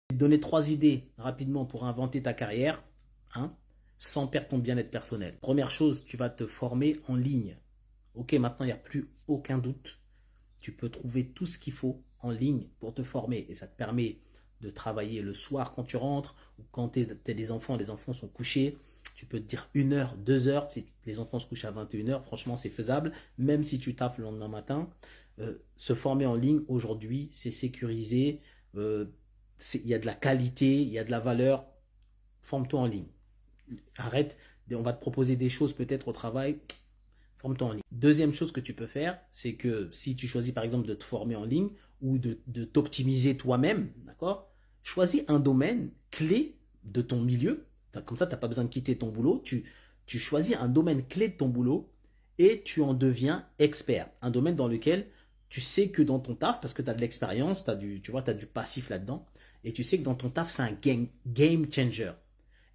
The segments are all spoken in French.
vais te donner 3 idées rapidement pour inventer ta carrière, hein, sans perdre ton bien-être personnel. Première chose, tu vas te former en ligne. Ok, maintenant il n'y a plus aucun doute. Tu peux trouver tout ce qu'il faut en ligne pour te former et ça te permet de travailler le soir quand tu rentres ou quand tu as des enfants, les enfants sont couchés. Tu peux te dire 1 heure, 2 heures, si les enfants se couchent à 21 h, franchement c'est faisable, même si tu taffes le lendemain matin. Se former en ligne aujourd'hui, c'est sécurisé, il y a de la qualité, il y a de la valeur. Forme-toi en ligne. Arrête, on va te proposer des choses peut-être au travail, forme-toi en ligne. Deuxième chose que tu peux faire, c'est que si tu choisis par exemple de te former en ligne ou de t'optimiser toi-même, d'accord, choisis un domaine clé de ton milieu. Comme ça, tu n'as pas besoin de quitter ton boulot. Tu choisis un domaine clé de ton boulot et tu en deviens expert. Un domaine dans lequel tu sais que dans ton taf, parce que tu as de l'expérience, tu vois, tu as du passif là-dedans, et tu sais que dans ton taf, c'est un game changer.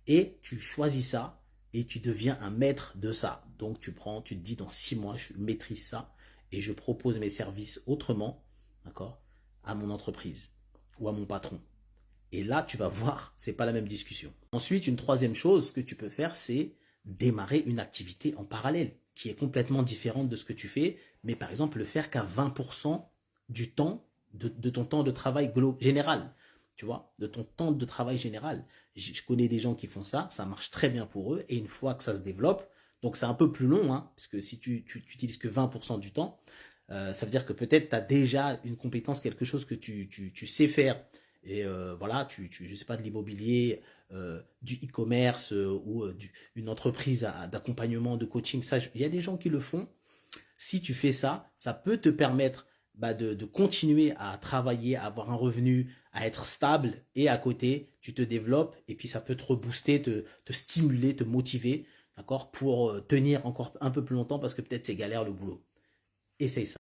Et tu choisis ça et tu deviens un maître de ça. Donc tu te dis dans 6 mois, je maîtrise ça et je propose mes services autrement, d'accord, à mon entreprise ou à mon patron. Et là, tu vas voir, c'est pas la même discussion. Ensuite, une troisième chose que tu peux faire, c'est démarrer une activité en parallèle qui est complètement différente de ce que tu fais, mais par exemple le faire qu'à 20% du temps, de ton temps de travail général, tu vois, de ton temps de travail général. Je connais des gens qui font ça, ça marche très bien pour eux, et une fois que ça se développe, donc c'est un peu plus long, hein, parce que si tu utilises que 20% du temps, ça veut dire que peut-être tu as déjà une compétence, quelque chose que tu sais faire. Et voilà, je sais pas, de l'immobilier, du e-commerce ou une entreprise d'accompagnement, de coaching. Ça, il y a des gens qui le font. Si tu fais ça, ça peut te permettre de continuer à travailler, à avoir un revenu, à être stable et à côté, tu te développes et puis ça peut te rebooster, te stimuler, te motiver, d'accord, pour tenir encore un peu plus longtemps parce que peut-être c'est galère le boulot. Essaye ça.